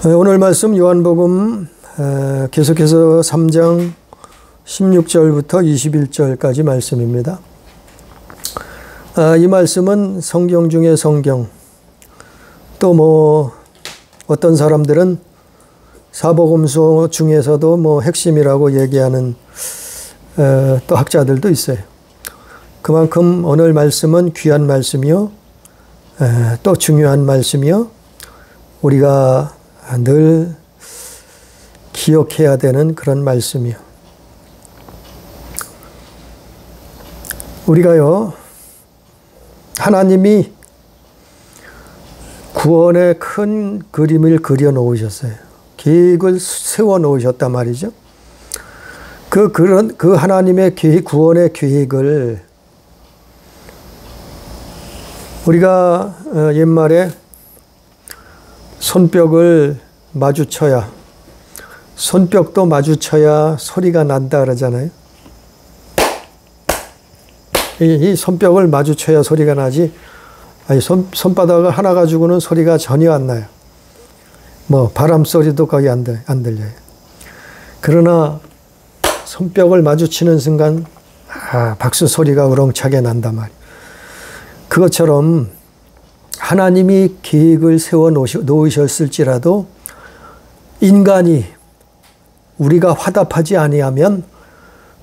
오늘 말씀 요한복음 계속해서 3장 16절부터 21절까지 말씀입니다. 이 말씀은 성경 중에 성경, 또 어떤 사람들은 사복음서 중에서도 핵심이라고 얘기하는 또 학자들도 있어요. 그만큼 오늘 말씀은 귀한 말씀이요, 또 중요한 말씀이요, 우리가 늘 기억해야 되는 그런 말씀이요. 우리가요, 하나님이 구원의 큰 그림을 그려 놓으셨어요. 계획을 세워 놓으셨단 말이죠. 그 하나님의 구원의 계획을 우리가 옛말에 손뼉을 마주쳐야, 손뼉도 마주쳐야 소리가 난다 그러잖아요. 이 손뼉을 마주쳐야 소리가 나지, 손바닥을 하나 가지고는 소리가 전혀 안 나요. 바람 소리도 거의 안 들려요. 그러나 손뼉을 마주치는 순간 박수 소리가 우렁차게 난단 말이에요. 그것처럼 하나님이 계획을 세워 놓으셨을지라도 인간이, 우리가 화답하지 아니하면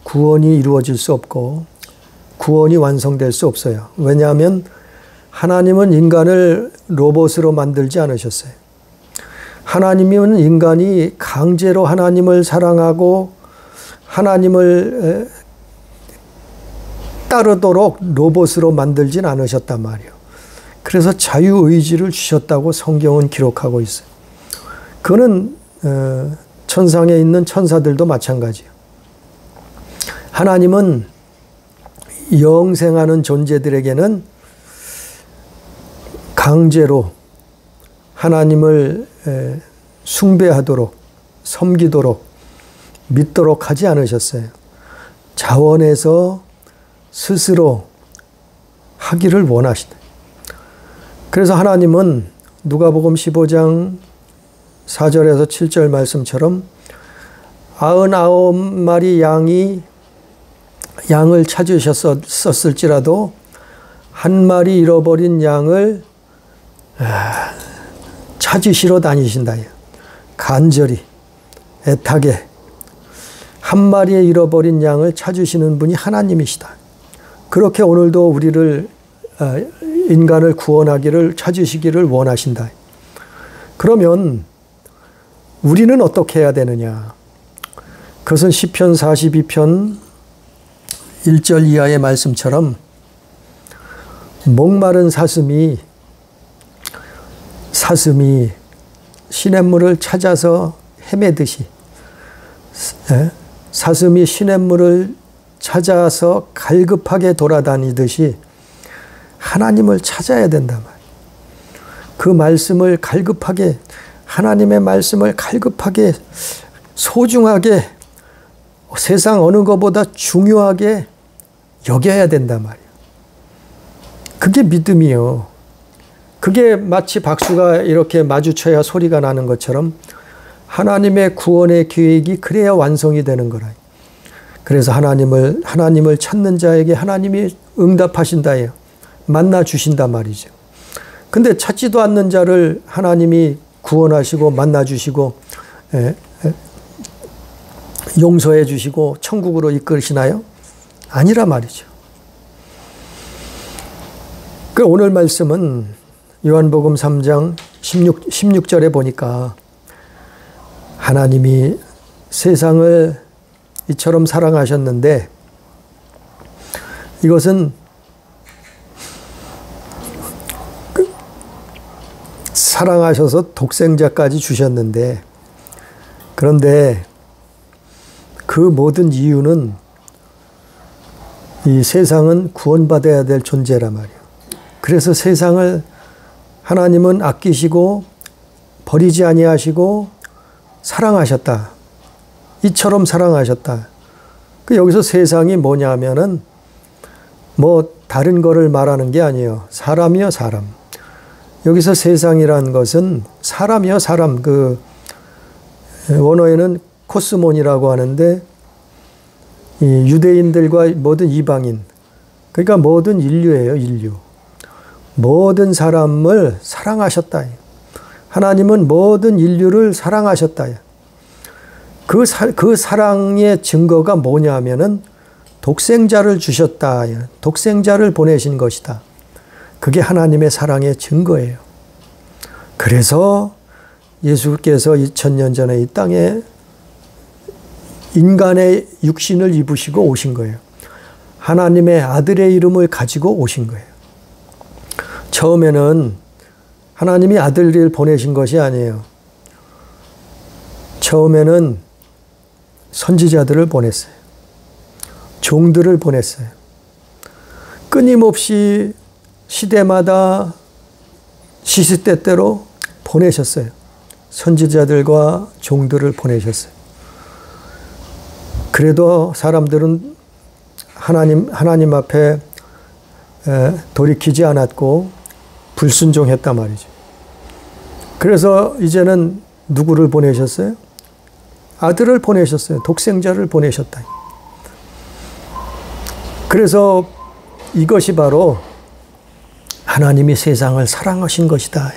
구원이 이루어질 수 없고 구원이 완성될 수 없어요. 왜냐하면 하나님은 인간을 로봇으로 만들지 않으셨어요. 하나님은 인간이 강제로 하나님을 사랑하고 하나님을 따르도록 로봇으로 만들진 않으셨단 말이에요. 그래서 자유의지를 주셨다고 성경은 기록하고 있어요. 그거는 천상에 있는 천사들도 마찬가지예요. 하나님은 영생하는 존재들에게는 강제로 하나님을 숭배하도록, 섬기도록, 믿도록 하지 않으셨어요. 자원해서 스스로 하기를 원하시다. 그래서 하나님은 누가복음 15장 4절에서 7절 말씀처럼 99마리 양을 찾으셨을지라도 한 마리 잃어버린 양을 찾으시러 다니신다. 간절히, 애타게 한 마리의 잃어버린 양을 찾으시는 분이 하나님이시다. 그렇게 오늘도 우리를, 인간을 구원하기를, 찾으시기를 원하신다. 그러면 우리는 어떻게 해야 되느냐? 그것은 시편 42편 1절 이하의 말씀처럼 목마른 사슴이 시냇물을 찾아서 헤매듯이, 사슴이 시냇물을 찾아서 갈급하게 돌아다니듯이 하나님을 찾아야 된단 말이에요. 그 말씀을 갈급하게, 하나님의 말씀을 갈급하게, 소중하게, 세상 어느 것보다 중요하게 여겨야 된단 말이에요. 그게 믿음이요. 그게 마치 박수가 이렇게 마주쳐야 소리가 나는 것처럼 하나님의 구원의 계획이 그래야 완성이 되는 거라. 그래서 하나님을 찾는 자에게 하나님이 응답하신다예요. 만나 주신단 말이죠. 근데 찾지도 않는 자를 하나님이 구원하시고 만나 주시고 용서해 주시고 천국으로 이끌으시나요? 아니라 말이죠. 오늘 말씀은 요한복음 3장 16절에 보니까 하나님이 세상을 이처럼 사랑하셨는데, 이것은 사랑하셔서 독생자까지 주셨는데, 그런데 그 모든 이유는 이 세상은 구원받아야 될 존재란 말이에요. 그래서 세상을 하나님은 아끼시고 버리지 아니하시고 사랑하셨다. 이처럼 사랑하셨다. 여기서 세상이 뭐냐면은 다른 거를 말하는 게 아니에요. 사람이요, 사람. 여기서 세상이란 것은 사람이요, 사람. 원어에는 코스몬이라고 하는데 이 유대인들과 모든 이방인, 그러니까 모든 인류예요. 인류. 모든 사람을 사랑하셨다. 하나님은 모든 인류를 사랑하셨다. 그 사랑의 증거가 뭐냐면은 독생자를 주셨다. 독생자를 보내신 것이다. 그게 하나님의 사랑의 증거예요. 그래서 예수께서 2000년 전에 이 땅에 인간의 육신을 입으시고 오신 거예요. 하나님의 아들의 이름을 가지고 오신 거예요. 처음에는 하나님이 아들을 보내신 것이 아니에요. 처음에는 선지자들을 보냈어요. 종들을 보냈어요. 끊임없이 시대마다 시시때때로 보내셨어요. 선지자들과 종들을 보내셨어요. 그래도 사람들은 하나님 앞에 돌이키지 않았고 불순종했단 말이죠. 그래서 이제는 누구를 보내셨어요? 아들을 보내셨어요. 독생자를 보내셨다. 그래서 이것이 바로 하나님이 세상을 사랑하신 것이다.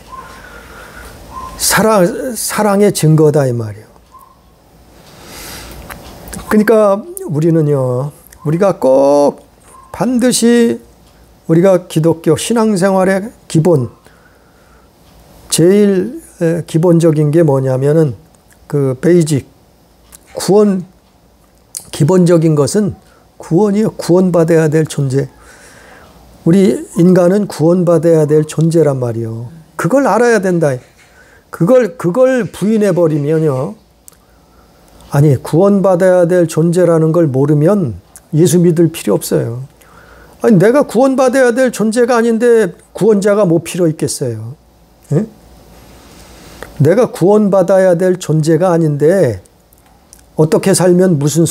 사랑의 증거다 이 말이에요. 그러니까 우리는요, 우리가 꼭 반드시 우리가 기독교 신앙생활의 기본, 제일 기본적인 게 뭐냐면은 그 베이직, 구원, 기본적인 것은 구원이요. 구원받아야 될 존재. 우리 인간은 구원받아야 될 존재란 말이요. 그걸 알아야 된다. 그걸 부인해버리면요. 아니, 구원받아야 될 존재라는 걸 모르면 예수 믿을 필요 없어요. 아니, 내가 구원받아야 될 존재가 아닌데 구원자가 뭐 필요 있겠어요? 예? 내가 구원받아야 될 존재가 아닌데 어떻게 살면 무슨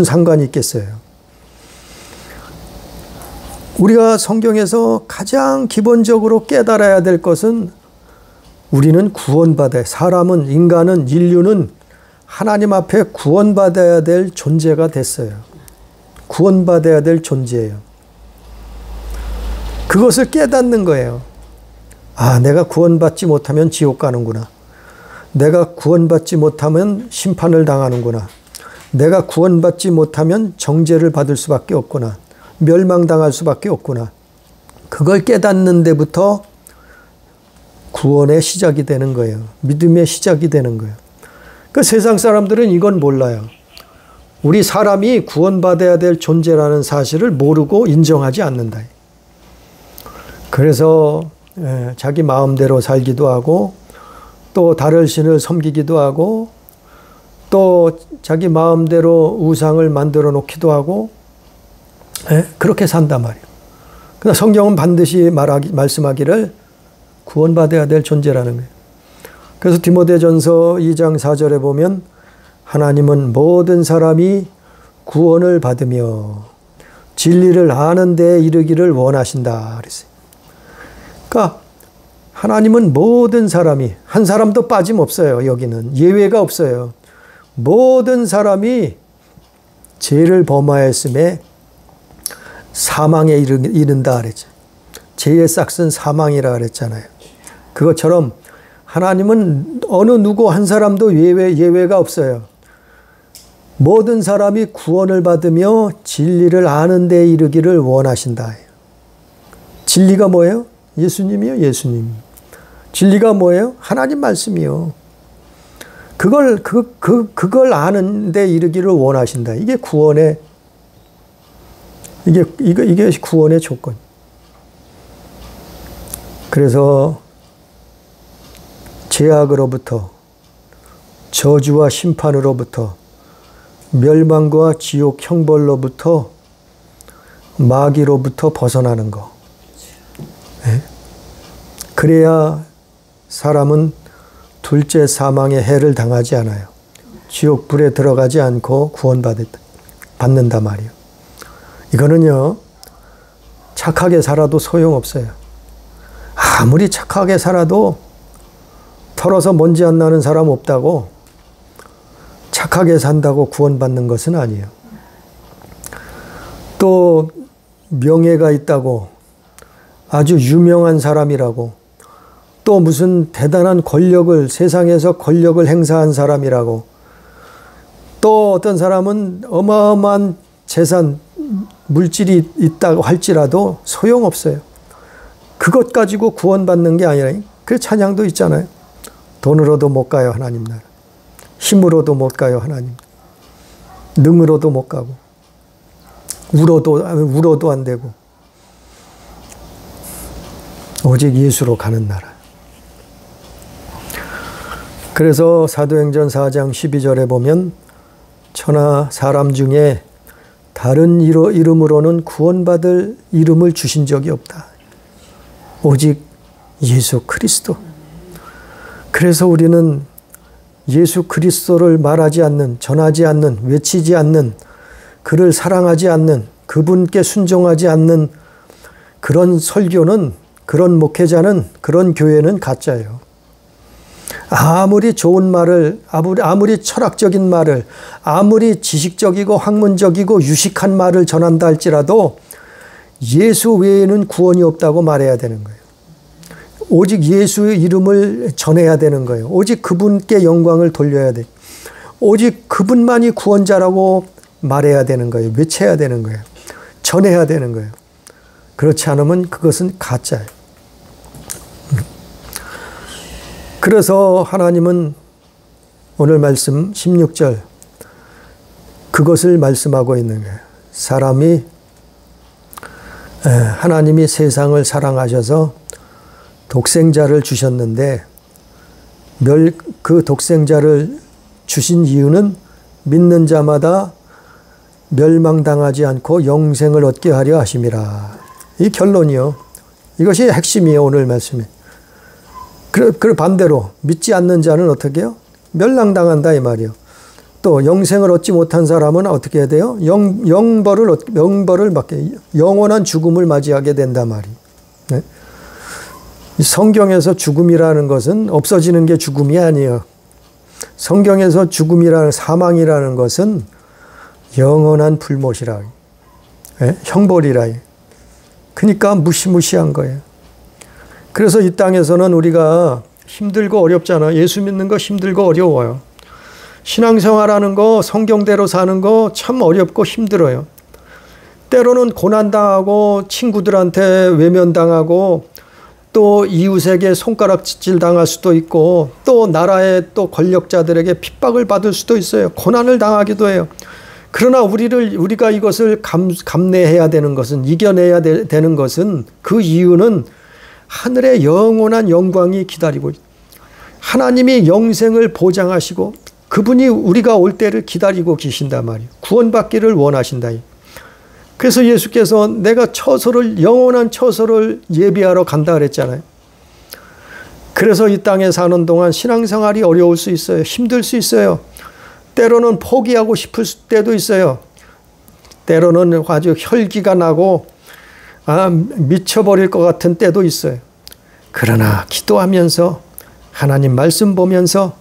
상관이 있겠어요? 우리가 성경에서 가장 기본적으로 깨달아야 될 것은 우리는 구원받아야, 사람은, 인간은, 인류는 하나님 앞에 구원받아야 될 존재가 됐어요. 구원받아야 될 존재예요. 그것을 깨닫는 거예요. 아, 내가 구원받지 못하면 지옥 가는구나. 내가 구원받지 못하면 심판을 당하는구나. 내가 구원받지 못하면 정죄를 받을 수밖에 없구나. 멸망당할 수밖에 없구나. 그걸 깨닫는 데부터 구원의 시작이 되는 거예요. 믿음의 시작이 되는 거예요. 그 세상 사람들은 이건 몰라요. 우리 사람이 구원받아야 될 존재라는 사실을 모르고 인정하지 않는다. 그래서 자기 마음대로 살기도 하고 또 다른 신을 섬기기도 하고 또 자기 마음대로 우상을 만들어 놓기도 하고 그렇게 산단 말이에요. 그러나 성경은 반드시 말씀하기를 구원받아야 될 존재라는 거예요. 그래서 디모데전서 2장 4절에 보면 하나님은 모든 사람이 구원을 받으며 진리를 아는 데에 이르기를 원하신다 그랬어요. 그러니까 하나님은 모든 사람이, 한 사람도 빠짐없어요. 여기는 예외가 없어요. 모든 사람이 죄를 범하였음에 사망에 이른다 그랬죠. 죄의 싹은 사망이라 그랬잖아요. 그것처럼 하나님은 어느 누구 한 사람도 예외가 없어요. 모든 사람이 구원을 받으며 진리를 아는 데에 이르기를 원하신다. 진리가 뭐예요? 예수님이요, 예수님. 진리가 뭐예요? 하나님 말씀이요. 그걸 아는 데 이르기를 원하신다. 이게 구원의, 이게 구원의 조건. 그래서 죄악으로부터, 저주와 심판으로부터, 멸망과 지옥 형벌로부터, 마귀로부터 벗어나는 거. 네? 그래야 사람은 둘째 사망의 해를 당하지 않아요. 지옥 불에 들어가지 않고 구원받는단 말이에요. 이거는요, 착하게 살아도 소용없어요. 아무리 착하게 살아도 털어서 먼지 안 나는 사람 없다고 착하게 산다고 구원받는 것은 아니에요. 또 명예가 있다고, 아주 유명한 사람이라고, 또 무슨 대단한 권력을, 세상에서 권력을 행사한 사람이라고, 또 어떤 사람은 어마어마한 재산, 물질이 있다고 할지라도 소용없어요. 그것 가지고 구원받는 게 아니라, 그 찬양도 있잖아요. 돈으로도 못 가요, 하나님 나라. 힘으로도 못 가요, 하나님. 능으로도 못 가고, 울어도 안 되고, 오직 예수로 가는 나라. 그래서 사도행전 4장 12절에 보면 천하 사람 중에 다른 이름으로는 구원받을 이름을 주신 적이 없다. 오직 예수 그리스도. 그래서 우리는 예수 그리스도를 말하지 않는, 전하지 않는, 외치지 않는, 그를 사랑하지 않는, 그분께 순종하지 않는 그런 설교는, 그런 목회자는, 그런 교회는 가짜예요. 아무리 좋은 말을, 아무리 철학적인 말을, 아무리 지식적이고 학문적이고 유식한 말을 전한다 할지라도 예수 외에는 구원이 없다고 말해야 되는 거예요. 오직 예수의 이름을 전해야 되는 거예요. 오직 그분께 영광을 돌려야 돼. 오직 그분만이 구원자라고 말해야 되는 거예요. 외쳐야 되는 거예요. 전해야 되는 거예요. 그렇지 않으면 그것은 가짜예요. 그래서 하나님은 오늘 말씀 16절 그것을 말씀하고 있는 거예요. 사람이, 하나님이 세상을 사랑하셔서 독생자를 주셨는데 그 독생자를 주신 이유는 믿는 자마다 멸망당하지 않고 영생을 얻게 하려 하심이라. 이 결론이요. 이것이 핵심이에요. 오늘 말씀이. 그 반대로 믿지 않는 자는 어떻게 해요? 멸망당한다 이 말이요. 또 영생을 얻지 못한 사람은 어떻게 해야 돼요? 영벌을 받게, 영원한 죽음을 맞이하게 된다 말이. 네? 성경에서 죽음이라는 것은 없어지는 게 죽음이 아니에요. 성경에서 죽음이라는, 사망이라는 것은 영원한 불못이라, 네? 형벌이라. 그러니까 무시무시한 거예요. 그래서 이 땅에서는 우리가 힘들고 어렵잖아요. 예수 믿는 거 힘들고 어려워요. 신앙생활하는 거, 성경대로 사는 거 참 어렵고 힘들어요. 때로는 고난당하고 친구들한테 외면당하고 또 이웃에게 손가락질 당할 수도 있고 또 나라의 또 권력자들에게 핍박을 받을 수도 있어요. 고난을 당하기도 해요. 그러나 우리가 이것을 감내해야 되는 것은, 이겨내야 되는 것은, 그 이유는 하늘의 영원한 영광이 기다리고, 하나님이 영생을 보장하시고 그분이 우리가 올 때를 기다리고 계신단 말이에요. 구원받기를 원하신다. 그래서 예수께서 내가 영원한 처소를 예비하러 간다 그랬잖아요. 그래서 이 땅에 사는 동안 신앙생활이 어려울 수 있어요. 힘들 수 있어요. 때로는 포기하고 싶을 때도 있어요. 때로는 아주 혈기가 나고 미쳐버릴 것 같은 때도 있어요. 그러나 기도하면서 하나님 말씀 보면서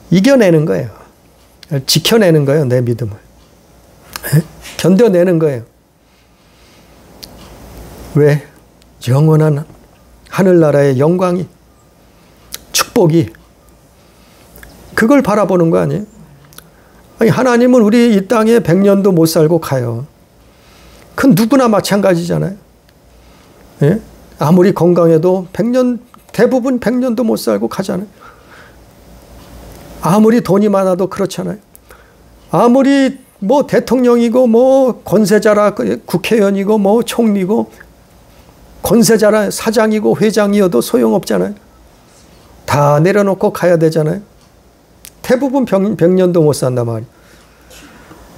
이겨내는 거예요. 지켜내는 거예요. 내 믿음을. 견뎌내는 거예요. 왜? 영원한 하늘나라의 영광이, 축복이, 그걸 바라보는 거 아니에요? 아니, 하나님은 우리 이 땅에 100년도 못 살고 가요. 그건 누구나 마찬가지잖아요. 예? 아무리 건강해도 대부분 100년도 못 살고 가잖아요. 아무리 돈이 많아도 그렇잖아요. 아무리 뭐 대통령이고 뭐 권세자라 국회의원이고 뭐 총리고 권세자라 사장이고 회장이어도 소용없잖아요. 다 내려놓고 가야 되잖아요. 대부분 100년도 못 산단 말이에요.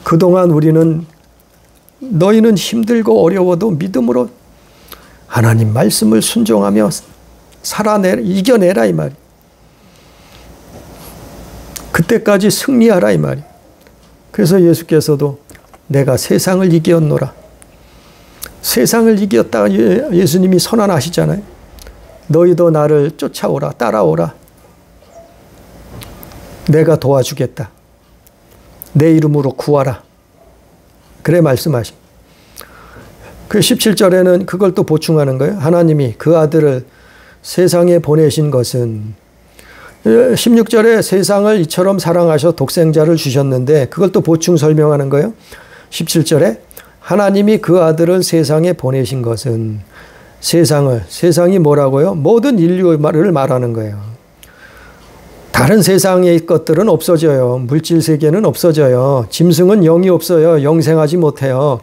그동안 우리는 너희는 힘들고 어려워도 믿음으로 하나님 말씀을 순종하며 이겨내라 이 말이에요. 그때까지 승리하라 이 말이에요. 그래서 예수께서도 내가 세상을 이겼노라. 세상을 이겼다 예수님이 선언하시잖아요. 너희도 나를 쫓아오라, 따라오라. 내가 도와주겠다. 내 이름으로 구하라. 그래 말씀하십니다. 그 17절에는 그걸 또 보충하는 거예요. 하나님이 그 아들을 세상에 보내신 것은 16절에 세상을 이처럼 사랑하셔 독생자를 주셨는데 그걸 또 보충 설명하는 거예요. 17절에 하나님이 그 아들을 세상에 보내신 것은 세상이 뭐라고요? 모든 인류를 말하는 거예요. 다른 세상의 것들은 없어져요. 물질 세계는 없어져요. 짐승은 영이 없어요. 영생하지 못해요.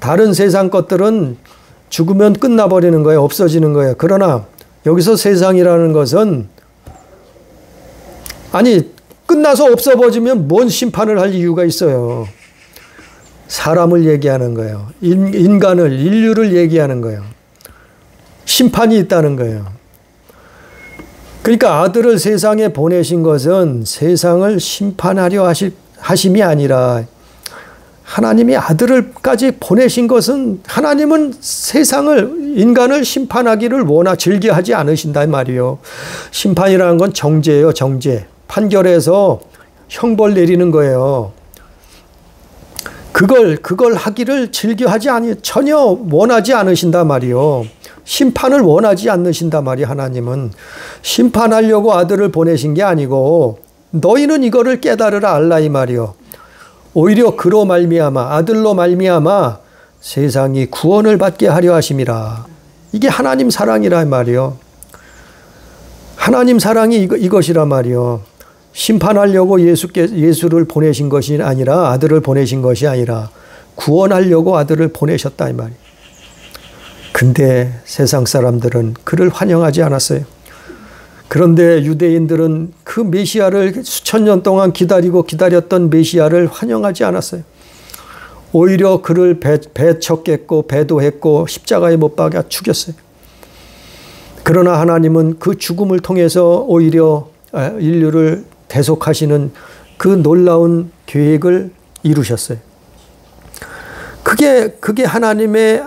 다른 세상 것들은 죽으면 끝나버리는 거예요. 없어지는 거예요. 그러나 여기서 세상이라는 것은 아니 끝나서 없어버리면 뭔 심판을 할 이유가 있어요. 사람을 얘기하는 거예요. 인류를 얘기하는 거예요. 심판이 있다는 거예요. 그러니까 아들을 세상에 보내신 것은 세상을 심판하려 하심이 아니라 하나님이 아들을까지 보내신 것은 하나님은 인간을 심판하기를 즐겨하지 않으신다 이 말이에요. 심판이라는 건 정죄예요. 정죄. 판결해서 형벌 내리는 거예요. 그걸 하기를 전혀 원하지 않으신다 말이요. 심판을 원하지 않으신다 말이 하나님은. 심판하려고 아들을 보내신 게 아니고 너희는 이거를 깨달으라 알라 이 말이요. 오히려 그로 말미암아 아들로 말미암아 세상이 구원을 받게 하려 하심이라. 이게 하나님 사랑이라 말이요. 하나님 사랑이 이것이라 말이요. 심판하려고 예수를 보내신 것이 아니라 아들을 보내신 것이 아니라 구원하려고 아들을 보내셨다 이 말이에요. 근데 세상 사람들은 그를 환영하지 않았어요. 그런데 유대인들은 그 메시아를 수천 년 동안 기다렸던 메시아를 환영하지 않았어요. 오히려 그를 배척했고 배도했고 십자가에 못 박아 죽였어요. 그러나 하나님은 그 죽음을 통해서 오히려 인류를 대속하시는 그 놀라운 계획을 이루셨어요. 그게 하나님의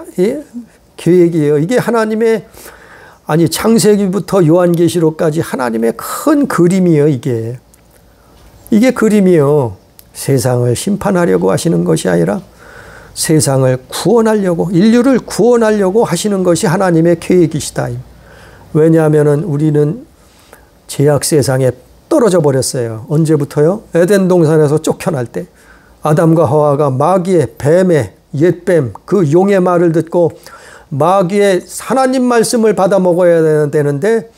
계획이에요. 이게 하나님의 창세기부터 요한계시록까지 하나님의 큰 그림이에요. 이게 그림이요. 세상을 심판하려고 하시는 것이 아니라 세상을 구원하려고 인류를 구원하려고 하시는 것이 하나님의 계획이시다. 왜냐하면 우리는 죄악 세상에 떨어져 버렸어요. 언제부터요? 에덴 동산에서 쫓겨날 때 아담과 하와가 마귀의 뱀의 옛뱀 그 용의 말을 듣고 마귀의 하나님 말씀을 받아 먹어야 되는데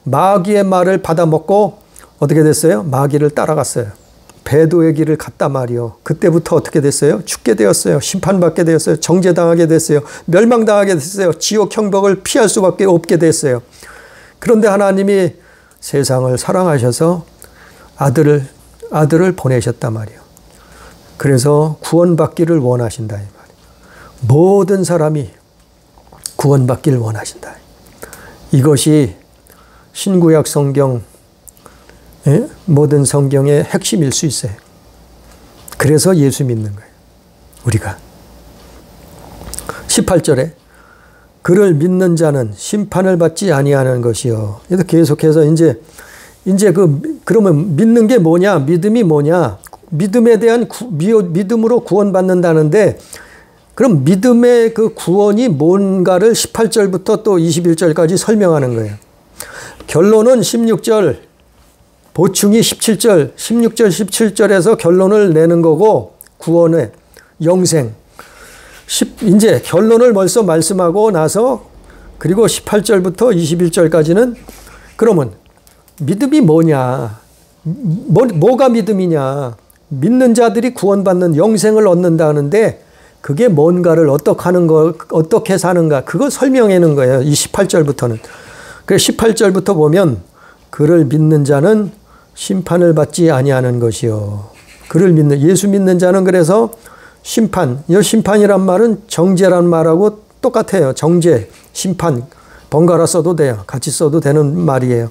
마귀의 말을 받아 먹고 어떻게 됐어요? 마귀를 따라갔어요. 배도의 길을 갔단 말이요. 그때부터 어떻게 됐어요? 죽게 되었어요. 심판받게 되었어요. 정죄당하게 됐어요. 멸망당하게 됐어요. 지옥 형벌을 피할 수밖에 없게 됐어요. 그런데 하나님이 세상을 사랑하셔서 아들을 보내셨단 말이에요. 그래서 구원받기를 원하신다 이 말이에요. 모든 사람이 구원받기를 원하신다. 이것이 신구약 성경 모든 성경의 핵심일 수 있어요. 그래서 예수 믿는 거예요. 우리가 18절에 그를 믿는 자는 심판을 받지 아니하는 것이요. 그래서 계속해서 이제 그러면 믿는 게 뭐냐? 믿음이 뭐냐? 믿음에 대한 믿음으로 구원받는다는데 그럼 믿음의 그 구원이 뭔가를 18절부터 또 21절까지 설명하는 거예요. 결론은 16절, 보충이 17절, 16절, 17절에서 결론을 내는 거고 구원의 영생. 이제 결론을 벌써 말씀하고 나서 그리고 18절부터 21절까지는 그러면 믿음이 뭐냐? 뭐가 믿음이냐? 믿는 자들이 구원받는 영생을 얻는다는데 그게 뭔가를 어떻게 사는가 그걸 설명하는 거예요. 이 18절부터는. 그래서 18절부터 보면 그를 믿는 자는 심판을 받지 아니하는 것이요. 예수 믿는 자는 그래서 심판이란 말은 정죄란 말하고 똑같아요. 정죄, 심판 번갈아 써도 돼요. 같이 써도 되는 말이에요.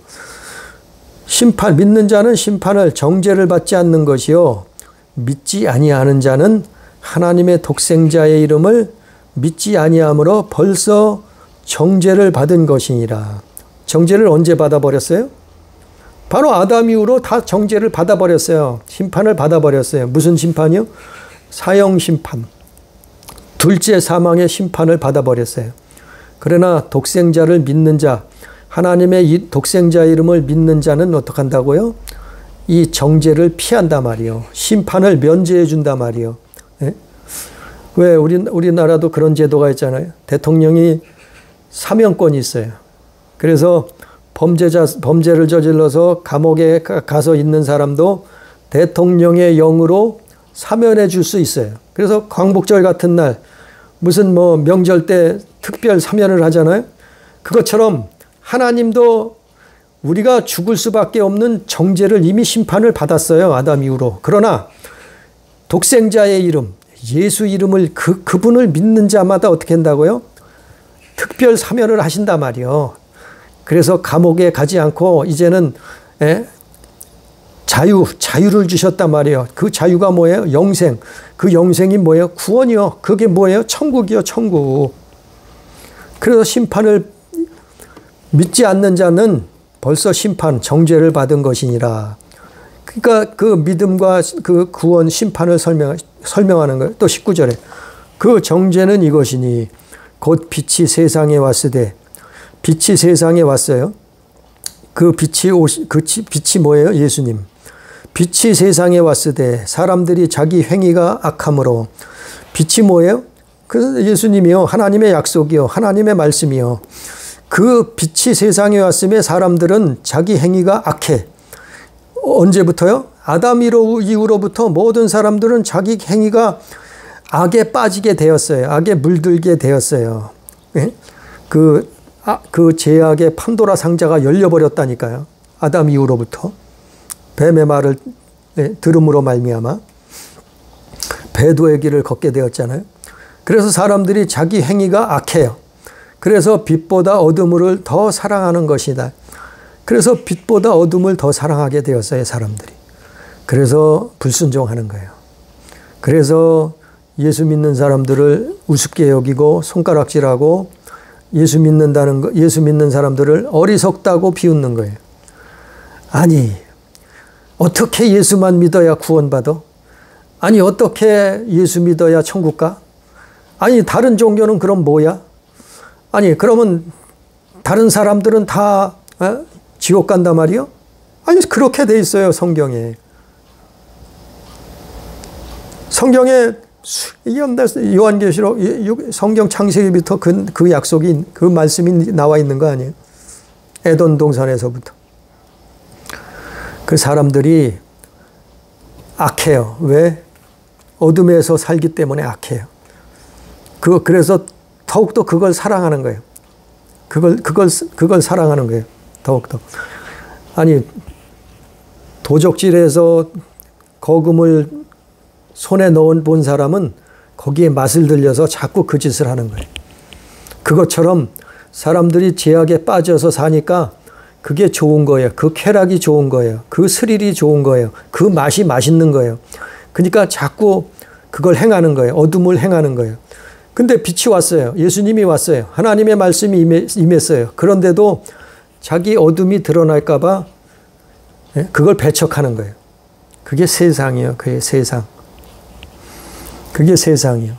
믿는 자는 심판을 정죄를 받지 않는 것이요. 믿지 아니하는 자는 하나님의 독생자의 이름을 믿지 아니함으로 벌써 정죄를 받은 것이니라. 정죄를 언제 받아버렸어요? 바로 아담 이후로 다 정죄를 받아버렸어요. 심판을 받아버렸어요. 무슨 심판이요? 사형 심판. 둘째 사망의 심판을 받아버렸어요. 그러나 독생자를 믿는 자, 하나님의 이 독생자 이름을 믿는 자는 어떻게 한다고요? 이 정죄를 피한단 말이요. 심판을 면제해 준단 말이요. 예? 왜 우리나라도 그런 제도가 있잖아요. 대통령이 사면권이 있어요. 그래서 범죄를 저질러서 감옥에 가서 있는 사람도 대통령의 영으로 사면해 줄 수 있어요. 그래서 광복절 같은 날 무슨 뭐 명절 때 특별 사면을 하잖아요. 그것처럼 하나님도 우리가 죽을 수밖에 없는 정죄를 이미 심판을 받았어요. 아담 이후로. 그러나 독생자의 이름, 예수 이름을 그분을 믿는 자마다 어떻게 한다고요? 특별 사면을 하신단 말이요. 그래서 감옥에 가지 않고 이제는 자유를 주셨단 말이에요. 그 자유가 뭐예요? 영생. 그 영생이 뭐예요? 구원이요. 그게 뭐예요? 천국이요. 천국. 그래서 심판을 믿지 않는 자는 벌써 심판, 정죄를 받은 것이니라. 그러니까 그 믿음과 그 구원, 심판을 설명하는 거예요. 또 19절에 그 정죄는 이것이니 곧 빛이 세상에 왔으되, 빛이 세상에 왔어요. 그 빛이 뭐예요? 예수님. 빛이 세상에 왔으되 사람들이 자기 행위가 악함으로. 빛이 뭐예요? 그 예수님이요. 하나님의 약속이요. 하나님의 말씀이요. 그 빛이 세상에 왔음에 사람들은 자기 행위가 악해. 언제부터요? 아담 이후로부터 모든 사람들은 자기 행위가 악에 빠지게 되었어요. 악에 물들게 되었어요. 네? 그 죄악의 판도라 상자가 열려버렸다니까요. 아담 이후로부터. 뱀의 말을 들음으로 말미암아 배도의 길을 걷게 되었잖아요. 그래서 사람들이 자기 행위가 악해요. 그래서 빛보다 어둠을 더 사랑하는 것이다. 그래서 빛보다 어둠을 더 사랑하게 되었어요, 사람들이. 그래서 불순종하는 거예요. 그래서 예수 믿는 사람들을 우습게 여기고 손가락질하고 예수 믿는 사람들을 어리석다고 비웃는 거예요. 아니, 어떻게 예수만 믿어야 구원받아? 아니, 어떻게 예수 믿어야 천국 가? 아니, 다른 종교는 그럼 뭐야? 아니, 그러면 다른 사람들은 다 지옥 간단 말이요? 아니, 그렇게 돼 있어요, 성경에. 성경에 요한계시록 성경 창세기부터 그 약속이, 그 말씀이 나와 있는 거 아니에요? 에덴 동산에서부터. 그 사람들이 악해요. 왜? 어둠에서 살기 때문에 악해요. 그래서 더욱더 그걸 사랑하는 거예요. 그걸 사랑하는 거예요. 더욱더. 아니, 도적질해서 거금을 손에 넣은 본 사람은 거기에 맛을 들려서 자꾸 그 짓을 하는 거예요. 그것처럼 사람들이 죄악에 빠져서 사니까 그게 좋은 거예요. 그 쾌락이 좋은 거예요. 그 스릴이 좋은 거예요. 그 맛이 맛있는 거예요. 그러니까 자꾸 그걸 행하는 거예요. 어둠을 행하는 거예요. 근데 빛이 왔어요. 예수님이 왔어요. 하나님의 말씀이 임했어요. 그런데도 자기 어둠이 드러날까 봐 그걸 배척하는 거예요. 그게 세상이에요. 그게 세상. 그게 세상이에요.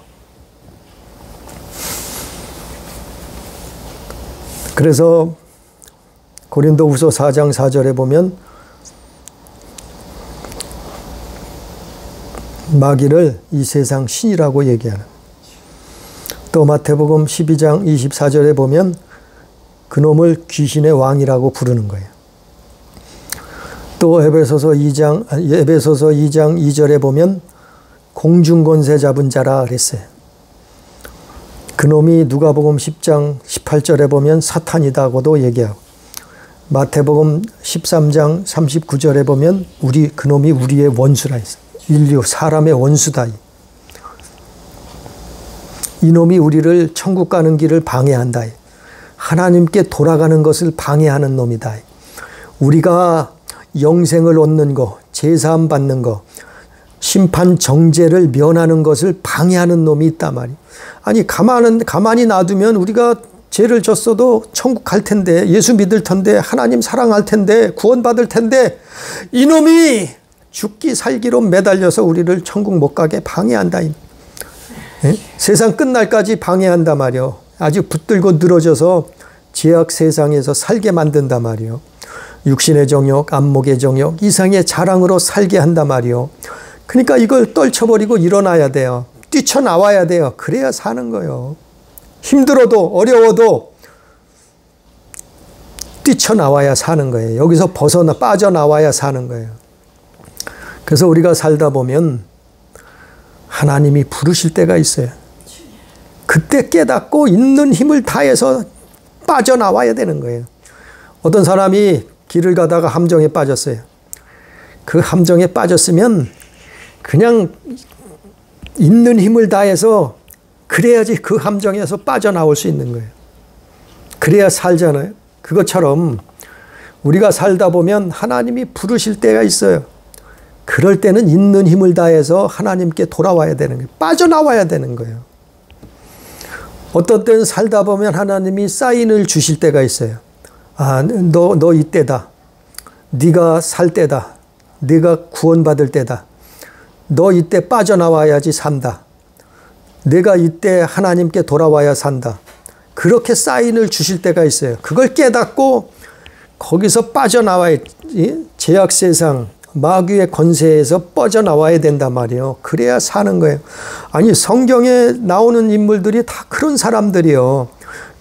그래서 고린도후서 4장 4절에 보면 마귀를 이 세상 신이라고 얘기하는. 또 마태복음 12장 24절에 보면 그놈을 귀신의 왕이라고 부르는 거예요. 또 에베소서 2장 2절에 보면 공중권세 잡은 자라 그랬어요. 그놈이 누가복음 10장 18절에 보면 사탄이다고도 얘기하고, 마태복음 13장 39절에 보면 그놈이 우리의 원수라 했어요. 인류 사람의 원수다. 이놈이 우리를 천국 가는 길을 방해한다. 하나님께 돌아가는 것을 방해하는 놈이다. 우리가 영생을 얻는 거, 제사함 받는 거, 심판 정죄를 면하는 것을 방해하는 놈이 있단 말이에요. 아니, 가만히 놔두면 우리가 죄를 졌어도 천국 갈 텐데, 예수 믿을 텐데, 하나님 사랑할 텐데, 구원받을 텐데, 이놈이 죽기 살기로 매달려서 우리를 천국 못 가게 방해한다. 예? 세상 끝날까지 방해한단 말이요. 아주 붙들고 늘어져서 죄악 세상에서 살게 만든단 말이요. 육신의 정욕, 안목의 정욕, 이상의 자랑으로 살게 한단 말이요. 그러니까 이걸 떨쳐버리고 일어나야 돼요. 뛰쳐나와야 돼요. 그래야 사는 거예요. 힘들어도 어려워도 뛰쳐나와야 사는 거예요. 여기서 빠져나와야 사는 거예요. 그래서 우리가 살다 보면 하나님이 부르실 때가 있어요. 그때 깨닫고 있는 힘을 다해서 빠져나와야 되는 거예요. 어떤 사람이 길을 가다가 함정에 빠졌어요. 그 함정에 빠졌으면 그냥 있는 힘을 다해서 그래야지 그 함정에서 빠져나올 수 있는 거예요. 그래야 살잖아요. 그것처럼 우리가 살다 보면 하나님이 부르실 때가 있어요. 그럴 때는 있는 힘을 다해서 하나님께 돌아와야 되는 거예요. 빠져나와야 되는 거예요. 어떤 때는 살다 보면 하나님이 사인을 주실 때가 있어요. 아, 너 이때다. 네가 살 때다. 네가 구원받을 때다. 너 이때 빠져나와야지 산다. 내가 이때 하나님께 돌아와야 산다. 그렇게 사인을 주실 때가 있어요. 그걸 깨닫고 거기서 빠져나와야, 죄악 세상, 마귀의 권세에서 빠져나와야 된단 말이에요. 그래야 사는 거예요. 아니, 성경에 나오는 인물들이 다 그런 사람들이요.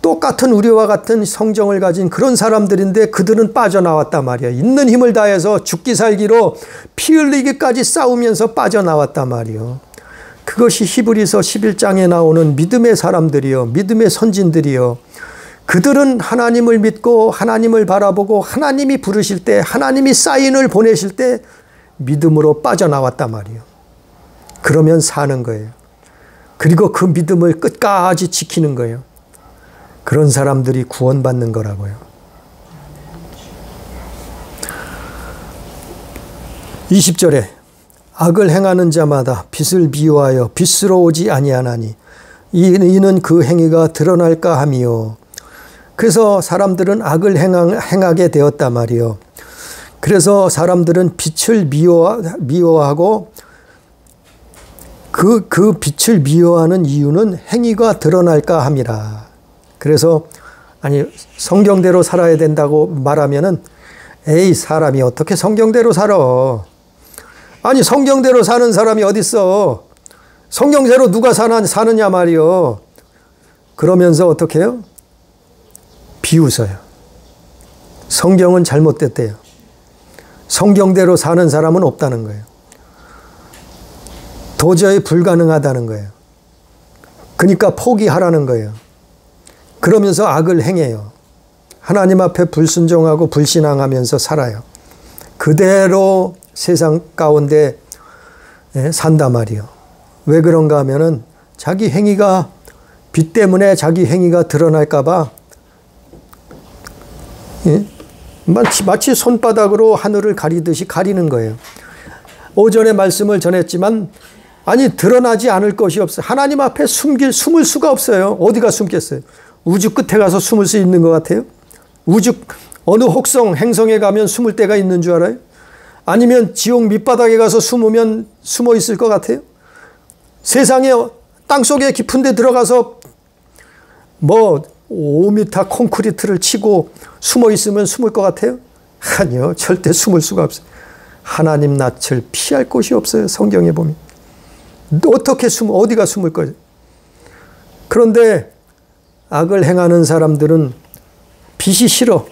똑같은 우리와 같은 성정을 가진 그런 사람들인데 그들은 빠져나왔단 말이에요. 있는 힘을 다해서 죽기 살기로 피 흘리기까지 싸우면서 빠져나왔단 말이에요. 그것이 히브리서 11장에 나오는 믿음의 사람들이요. 믿음의 선진들이요. 그들은 하나님을 믿고 하나님을 바라보고 하나님이 부르실 때, 하나님이 사인을 보내실 때 믿음으로 빠져나왔단 말이에요. 그러면 사는 거예요. 그리고 그 믿음을 끝까지 지키는 거예요. 그런 사람들이 구원받는 거라고요. 20절에 악을 행하는 자마다 빛을 비유하여 빛으로 오지 아니하나니 이는 그 행위가 드러날까 함이요. 그래서 사람들은 악을 행하게 되었단 말이요. 그래서 사람들은 빛을 미워하고 그 빛을 미워하는 이유는 행위가 드러날까 함이라. 그래서 아니, 성경대로 살아야 된다고 말하면은 에이, 사람이 어떻게 성경대로 살아? 아니, 성경대로 사는 사람이 어딨어? 성경대로 누가 사느냐 말이요. 그러면서 어떻게 해요? 비웃어요. 성경은 잘못됐대요. 성경대로 사는 사람은 없다는 거예요. 도저히 불가능하다는 거예요. 그러니까 포기하라는 거예요. 그러면서 악을 행해요. 하나님 앞에 불순종하고 불신앙하면서 살아요. 그대로 세상 가운데 산단 말이요. 왜 그런가 하면은 자기 행위가, 빛 때문에 자기 행위가 드러날까 봐 마치 손바닥으로 하늘을 가리듯이 가리는 거예요. 오전에 말씀을 전했지만 아니, 드러나지 않을 것이 없어요. 하나님 앞에 숨을 수가 없어요. 어디가 숨겠어요? 우주 끝에 가서 숨을 수 있는 것 같아요? 우주 어느 혹성, 행성에 가면 숨을 데가 있는 줄 알아요? 아니면 지옥 밑바닥에 가서 숨으면 숨어 있을 것 같아요? 세상에 땅속에 깊은 데 들어가서 뭐 5m 콘크리트를 치고 숨어 있으면 숨을 것 같아요? 아니요. 절대 숨을 수가 없어요. 하나님 낯을 피할 곳이 없어요. 성경에 보면. 어떻게 어디가 숨을 거예요? 그런데 악을 행하는 사람들은 빛이 싫어.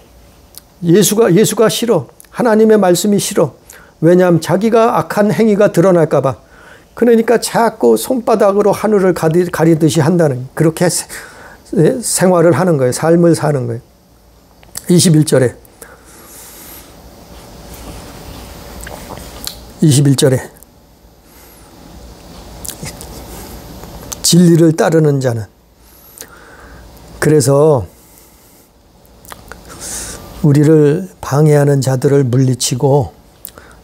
예수가 싫어. 하나님의 말씀이 싫어. 왜냐하면 자기가 악한 행위가 드러날까 봐. 그러니까 자꾸 손바닥으로 하늘을 가리듯이 한다는, 그렇게 생활을 하는 거예요. 삶을 사는 거예요. 21절에 진리를 따르는 자는, 그래서 우리를 방해하는 자들을 물리치고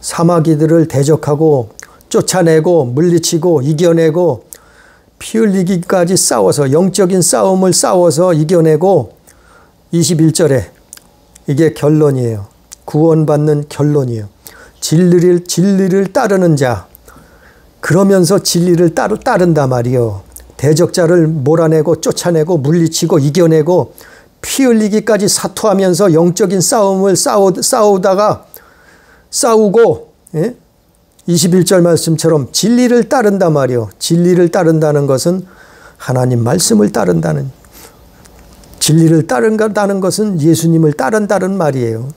사마귀들을 대적하고 쫓아내고 물리치고 이겨내고 피 흘리기까지 싸워서 영적인 싸움을 싸워서 이겨내고 21절에 이게 결론이에요. 구원받는 결론이에요. 진리를 따르는 자, 그러면서 진리를 따른다 말이요. 대적자를 몰아내고 쫓아내고 물리치고 이겨내고 피 흘리기까지 사투하면서 영적인 싸움을 싸우고, 예? 21절 말씀처럼 진리를 따른다 말이요. 진리를 따른다는 것은 하나님 말씀을 따른다는, 진리를 따른다는 것은 예수님을 따른다는 말이에요.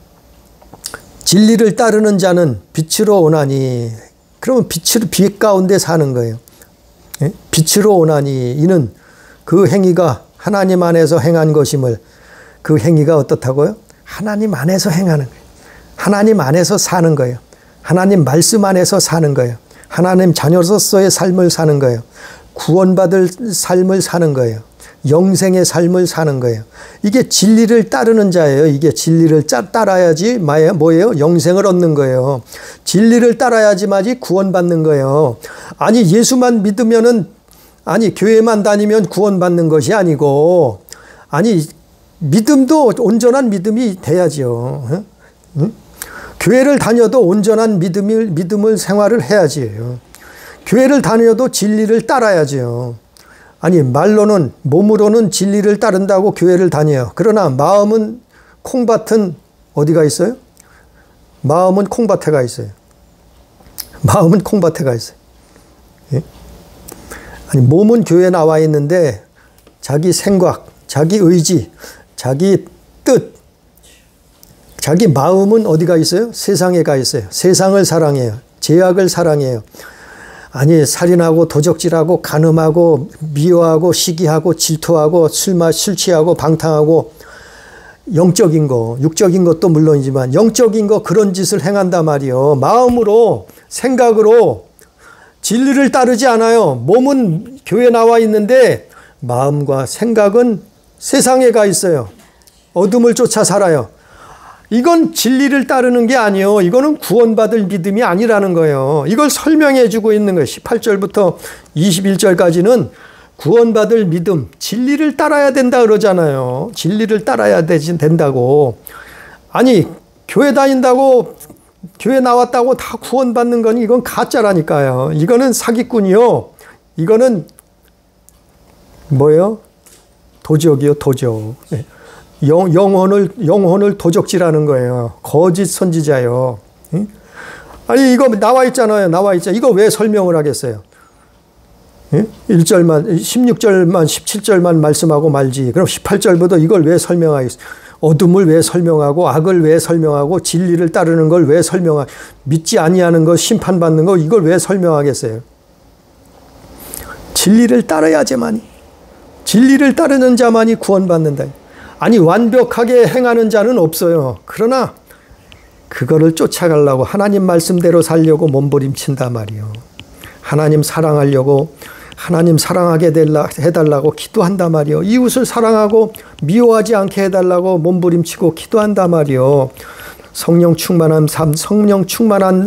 진리를 따르는 자는 빛으로 오나니, 그러면 빛 가운데 사는 거예요. 예? 빛으로 오나니, 이는 그 행위가 하나님 안에서 행한 것임을, 그 행위가 어떻다고요? 하나님 안에서 행하는 거예요. 하나님 안에서 사는 거예요. 하나님 말씀 안에서 사는 거예요. 하나님 자녀로서의 삶을 사는 거예요. 구원받을 삶을 사는 거예요. 영생의 삶을 사는 거예요. 이게 진리를 따르는 자예요. 이게 진리를 따라야지 뭐예요? 영생을 얻는 거예요. 진리를 따라야지만이 구원받는 거예요. 아니 예수만 믿으면은, 아니 교회만 다니면 구원받는 것이 아니고, 아니 믿음도 온전한 믿음이 돼야지요. 응? 교회를 다녀도 온전한 믿음을 생활을 해야지. 교회를 다녀도 진리를 따라야죠. 아니 말로는, 몸으로는 진리를 따른다고 교회를 다녀요. 그러나 마음은 콩밭은 어디가 있어요? 마음은 콩밭에가 있어요. 마음은 콩밭에가 있어요. 예? 아니 몸은 교회에 나와 있는데 자기 생각, 자기 의지, 자기 뜻, 자기 마음은 어디가 있어요? 세상에 가 있어요. 세상을 사랑해요. 죄악을 사랑해요. 아니 살인하고 도적질하고 간음하고 미워하고 시기하고 질투하고 술 취하고 방탕하고, 영적인 거, 육적인 것도 물론이지만 영적인 거, 그런 짓을 행한단 말이요. 마음으로, 생각으로 진리를 따르지 않아요. 몸은 교회에 나와 있는데 마음과 생각은 세상에 가 있어요. 어둠을 쫓아 살아요. 이건 진리를 따르는 게 아니에요. 이거는 구원받을 믿음이 아니라는 거예요. 이걸 설명해 주고 있는 거예요. 18절부터 21절까지는 구원받을 믿음, 진리를 따라야 된다 그러잖아요. 진리를 따라야 된다고. 아니 교회 다닌다고, 교회 나왔다고 다 구원받는 건 이건 가짜라니까요. 이거는 사기꾼이요. 이거는 뭐예요? 도적이요, 도적. 영혼을 도적질하는 거예요. 거짓 선지자요. 아니 이거 나와 있잖아요. 나와 있죠. 이거 왜 설명을 하겠어요? 1절만, 16절만, 17절만 말씀하고 말지. 그럼 18절부터 이걸 왜 설명하겠어요? 어둠을 왜 설명하고, 악을 왜 설명하고, 진리를 따르는 걸 왜 설명하고, 믿지 아니하는 거, 심판받는 거, 이걸 왜 설명하겠어요? 진리를 따라야지만이, 진리를 따르는 자만이 구원받는다. 아니 완벽하게 행하는 자는 없어요. 그러나 그거를 쫓아가려고, 하나님 말씀대로 살려고 몸부림친단 말이에요. 하나님 사랑하려고, 하나님 사랑하게 해달라고 기도한단 말이에요. 이웃을 사랑하고 미워하지 않게 해달라고 몸부림치고 기도한단 말이에요. 성령 충만한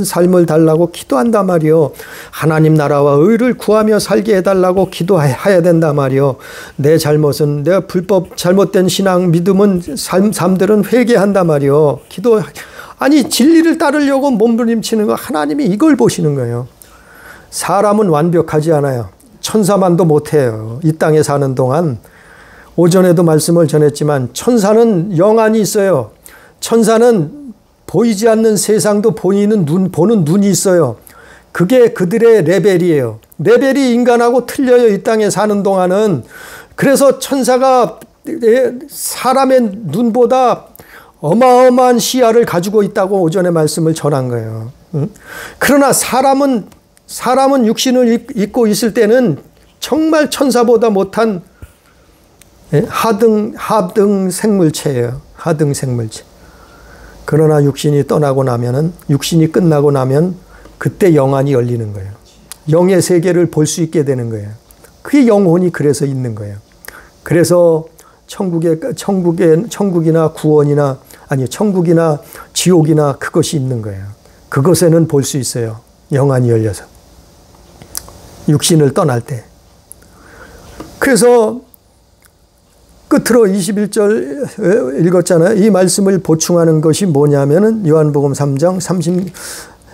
삶을 달라고 기도한단 말이요. 하나님 나라와 의를 구하며 살게 해달라고 기도해야 된단 말이요. 내 잘못은, 내가 불법 잘못된 신앙 믿음은 삶들은 회개한단 말이요. 아니 진리를 따르려고 몸부림치는 거, 하나님이 이걸 보시는 거예요. 사람은 완벽하지 않아요. 천사만도 못해요. 이 땅에 사는 동안. 오전에도 말씀을 전했지만 천사는 영안이 있어요. 천사는 보이지 않는 세상도 보는 눈이 있어요. 그게 그들의 레벨이에요. 레벨이 인간하고 틀려요. 이 땅에 사는 동안은. 그래서 천사가 사람의 눈보다 어마어마한 시야를 가지고 있다고 오전에 말씀을 전한 거예요. 그러나 사람은 육신을 입고 있을 때는 정말 천사보다 못한 하등 생물체예요. 하등 생물체. 그러나 육신이 떠나고 나면은, 육신이 끝나고 나면 그때 영안이 열리는 거예요. 영의 세계를 볼 수 있게 되는 거예요. 그게 영혼이 그래서 있는 거예요. 그래서 천국이나 구원이나, 아니 천국이나 지옥이나 그것이 있는 거예요. 그것에는 볼 수 있어요. 영안이 열려서. 육신을 떠날 때. 그래서 끝으로 21절 읽었잖아요. 이 말씀을 보충하는 것이 뭐냐면은 요한복음 3장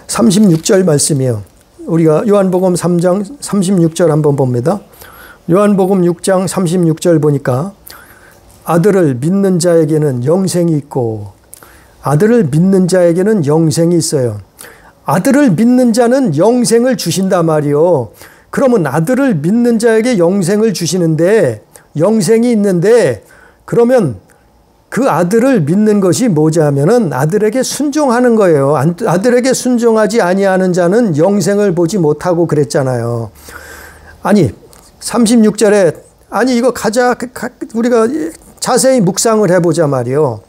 36절 말씀이에요. 우리가 요한복음 3장 36절 한번 봅니다. 요한복음 6장 36절 보니까 아들을 믿는 자에게는 영생이 있고 아들을 믿는 자에게는 영생이 있어요. 아들을 믿는 자는 영생을 주신단 말이요. 그러면 아들을 믿는 자에게 영생을 주시는데 영생이 있는데 그러면 그 아들을 믿는 것이 뭐지 하면은 아들에게 순종하는 거예요. 아들에게 순종하지 아니하는 자는 영생을 보지 못하고 그랬잖아요. 아니 36절에 아니 이거 우리가 자세히 묵상을 해보자 말이요.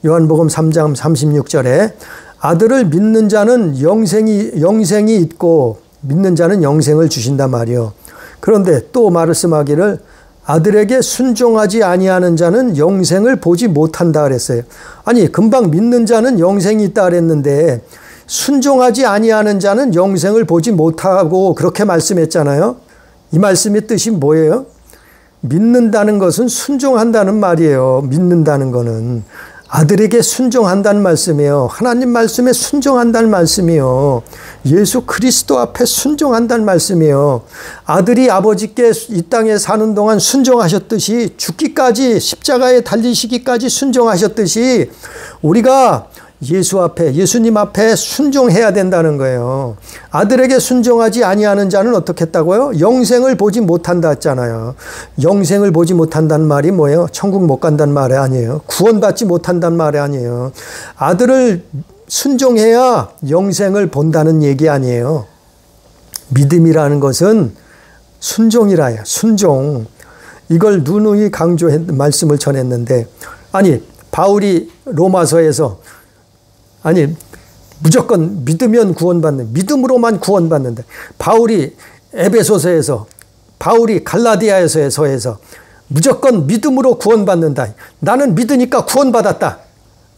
요한복음 3장 36절에 아들을 믿는 자는 영생이 있고 믿는 자는 영생을 주신단 말이요. 그런데 또 말씀하기를 아들에게 순종하지 아니하는 자는 영생을 보지 못한다 그랬어요. 아니 금방 믿는 자는 영생이 있다 그랬는데 순종하지 아니하는 자는 영생을 보지 못하고 그렇게 말씀했잖아요. 이 말씀의 뜻이 뭐예요? 믿는다는 것은 순종한다는 말이에요. 믿는다는 거는 아들에게 순종한다는 말씀이에요. 하나님 말씀에 순종한다는 말씀이에요. 예수 그리스도 앞에 순종한다는 말씀이에요. 아들이 아버지께 이 땅에 사는 동안 순종하셨듯이 죽기까지 십자가에 달리시기까지 순종하셨듯이 우리가 예수님 앞에 순종해야 된다는 거예요. 아들에게 순종하지 아니하는 자는 어떻게 했다고요? 영생을 보지 못한다 했잖아요. 영생을 보지 못한다는 말이 뭐예요? 천국 못 간다는 말이 아니에요. 구원받지 못한다는 말이 아니에요. 아들을 순종해야 영생을 본다는 얘기 아니에요. 믿음이라는 것은 순종이라요. 순종. 이걸 누누이 말씀을 전했는데 아니 바울이 로마서에서 아니 무조건 믿으면 구원받는 믿음으로만 구원받는다. 바울이 에베소서에서 바울이 갈라디아서에서 무조건 믿음으로 구원받는다. 나는 믿으니까 구원받았다.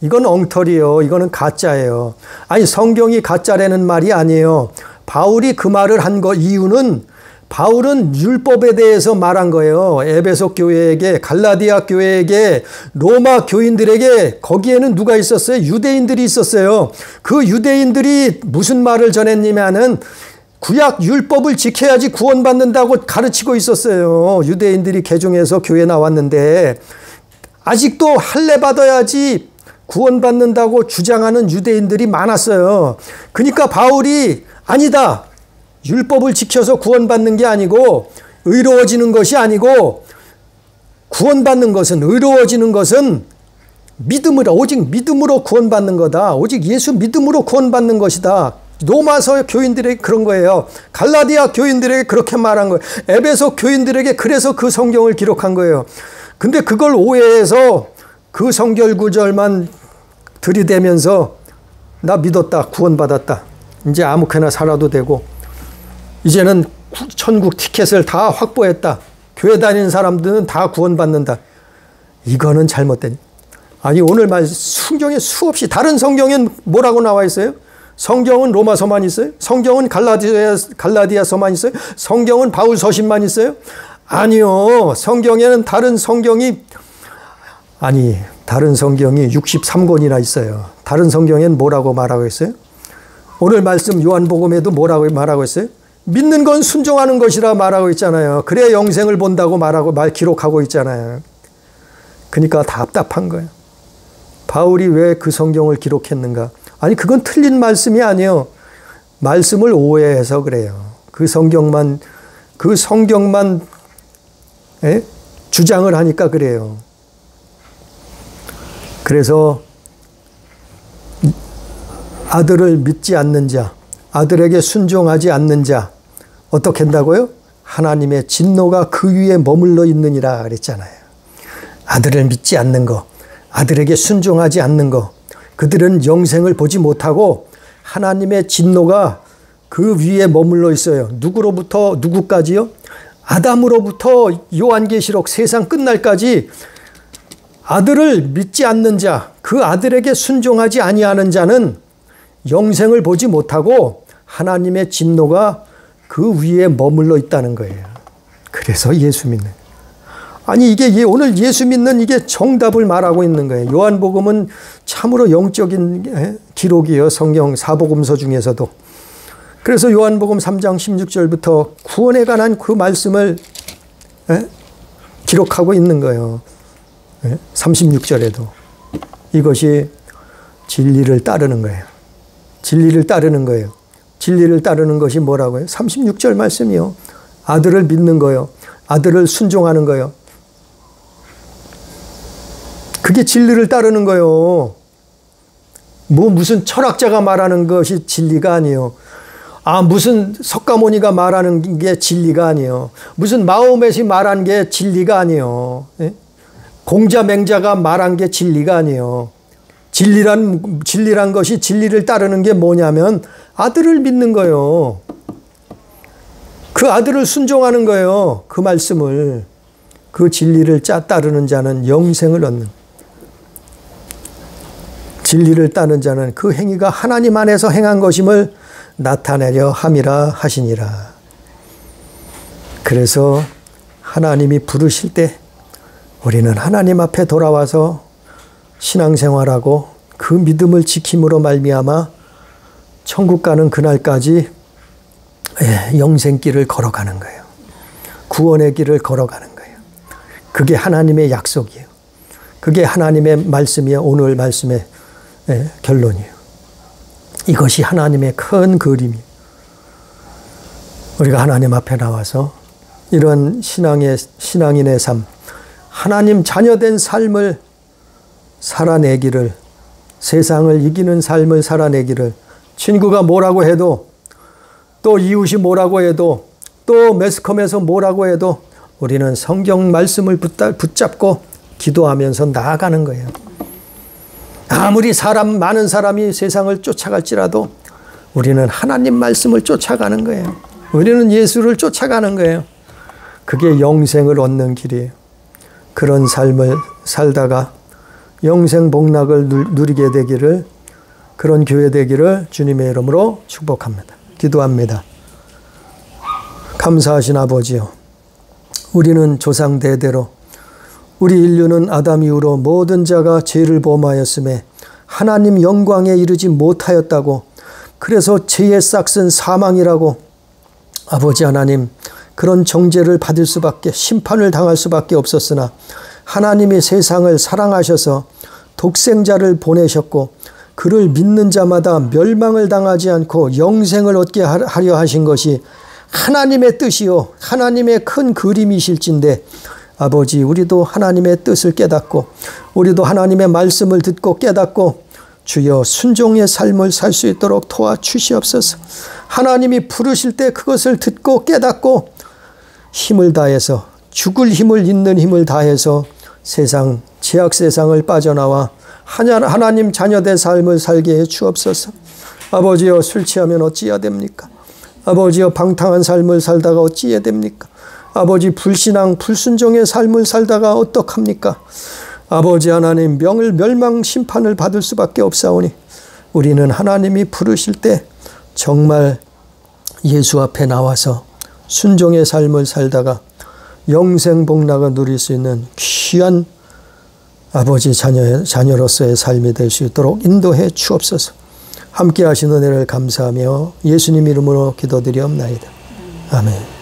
이건 엉터리예요. 이거는 가짜예요. 아니 성경이 가짜라는 말이 아니에요. 바울이 그 말을 한 이유는 바울은 율법에 대해서 말한 거예요. 에베소 교회에게, 갈라디아 교회에게, 로마 교인들에게 거기에는 누가 있었어요? 유대인들이 있었어요. 그 유대인들이 무슨 말을 전했냐면은 구약 율법을 지켜야지 구원받는다고 가르치고 있었어요. 유대인들이 개종해서 교회 나왔는데 아직도 할례 받아야지 구원받는다고 주장하는 유대인들이 많았어요. 그러니까 바울이 아니다. 율법을 지켜서 구원받는 게 아니고 의로워지는 것이 아니고 구원받는 것은 의로워지는 것은 믿음으로 오직 믿음으로 구원받는 거다. 오직 예수 믿음으로 구원받는 것이다. 로마서 교인들에게 그런 거예요. 갈라디아 교인들에게 그렇게 말한 거예요. 에베소 교인들에게 그래서 그 성경을 기록한 거예요. 근데 그걸 오해해서 그 성결 구절만 들이대면서 나 믿었다. 구원받았다. 이제 아무렇게나 살아도 되고 이제는 천국 티켓을 다 확보했다. 교회 다니는 사람들은 다 구원받는다. 이거는 잘못된. 아니 오늘 성경에 수없이 다른 성경엔 뭐라고 나와 있어요? 성경은 로마서만 있어요? 성경은 갈라디아서만 있어요? 성경은 바울 서신만 있어요? 아니요. 성경에는 다른 성경이 63권이나 있어요. 다른 성경엔 뭐라고 말하고 있어요? 오늘 말씀 요한복음에도 뭐라고 말하고 있어요? 믿는 건 순종하는 것이라 말하고 있잖아요. 그래야 영생을 본다고 기록하고 있잖아요. 그러니까 답답한 거예요. 바울이 왜 그 성경을 기록했는가? 아니 그건 틀린 말씀이 아니에요. 말씀을 오해해서 그래요. 그 성경만 주장을 하니까 그래요. 그래서 아들을 믿지 않는 자, 아들에게 순종하지 않는 자 어떻게 한다고요? 하나님의 진노가 그 위에 머물러 있느니라 그랬잖아요. 아들을 믿지 않는 거, 아들에게 순종하지 않는 거, 그들은 영생을 보지 못하고 하나님의 진노가 그 위에 머물러 있어요. 누구까지요? 아담으로부터 요한계시록 세상 끝날까지 아들을 믿지 않는 자, 그 아들에게 순종하지 아니하는 자는 영생을 보지 못하고 하나님의 진노가 그 위에 머물러 있다는 거예요. 그래서 예수 믿는. 아니 이게 오늘 예수 믿는 이게 정답을 말하고 있는 거예요. 요한복음은 참으로 영적인 기록이에요. 성경 사복음서 중에서도. 그래서 요한복음 3장 16절부터 구원에 관한 그 말씀을 기록하고 있는 거예요. 36절에도. 이것이 진리를 따르는 거예요. 진리를 따르는 거예요. 진리를 따르는 것이 뭐라고요? 36절 말씀이요. 아들을 믿는 거요. 아들을 순종하는 거요. 그게 진리를 따르는 거요. 무슨 철학자가 말하는 것이 진리가 아니에요. 무슨 석가모니가 말하는 게 진리가 아니에요. 무슨 마호멧이 말한 게 진리가 아니에요. 공자 맹자가 말한 게 진리가 아니에요. 진리란 것이 진리를 따르는 게 뭐냐면 아들을 믿는 거예요. 그 아들을 순종하는 거예요. 그 말씀을. 그 진리를 따르는 자는 영생을 얻는. 진리를 따르는 자는 그 행위가 하나님 안에서 행한 것임을 나타내려 함이라 하시니라. 그래서 하나님이 부르실 때 우리는 하나님 앞에 돌아와서 신앙생활하고 그 믿음을 지킴으로 말미암아 천국 가는 그날까지 영생길을 걸어가는 거예요. 구원의 길을 걸어가는 거예요. 그게 하나님의 약속이에요. 그게 하나님의 말씀이에요. 오늘 말씀의 결론이에요. 이것이 하나님의 큰 그림이에요. 우리가 하나님 앞에 나와서 이런 신앙인의 삶, 하나님 자녀된 삶을 살아내기를, 세상을 이기는 삶을 살아내기를, 친구가 뭐라고 해도, 또 이웃이 뭐라고 해도, 또 매스컴에서 뭐라고 해도 우리는 성경 말씀을 붙잡고 기도하면서 나아가는 거예요. 아무리 많은 사람이 세상을 쫓아갈지라도 우리는 하나님 말씀을 쫓아가는 거예요. 우리는 예수를 쫓아가는 거예요. 그게 영생을 얻는 길이에요. 그런 삶을 살다가 영생 복락을 누리게 되기를, 그런 교회 되기를 주님의 이름으로 축복합니다. 기도합니다. 감사하신 아버지요, 우리는 조상 대대로 우리 인류는 아담 이후로 모든 자가 죄를 범하였음에 하나님 영광에 이르지 못하였다고, 그래서 죄의 싹은 사망이라고, 아버지 하나님, 그런 정죄를 받을 수밖에, 심판을 당할 수밖에 없었으나 하나님이 세상을 사랑하셔서 독생자를 보내셨고 그를 믿는 자마다 멸망을 당하지 않고 영생을 얻게 하려 하신 것이 하나님의 뜻이요 하나님의 큰 그림이실진데, 아버지, 우리도 하나님의 뜻을 깨닫고 우리도 하나님의 말씀을 듣고 깨닫고 주여 순종의 삶을 살 수 있도록 도와주시옵소서. 하나님이 부르실 때 그것을 듣고 깨닫고 힘을 다해서, 죽을 힘을 잇는 힘을 다해서 세상, 죄악 세상을 빠져나와 하나님 자녀된 삶을 살게 해 주옵소서. 아버지여, 술 취하면 어찌해야 됩니까? 아버지여, 방탕한 삶을 살다가 어찌해야 됩니까? 아버지, 불신앙, 불순종의 삶을 살다가 어떡합니까? 아버지 하나님, 멸망 심판을 받을 수밖에 없사오니 우리는 하나님이 부르실 때 정말 예수 앞에 나와서 순종의 삶을 살다가 영생 복락을 누릴 수 있는 귀한 아버지 자녀로서의 삶이 될 수 있도록 인도해 주옵소서. 함께 하신 은혜를 감사하며 예수님 이름으로 기도드리옵나이다. 아멘.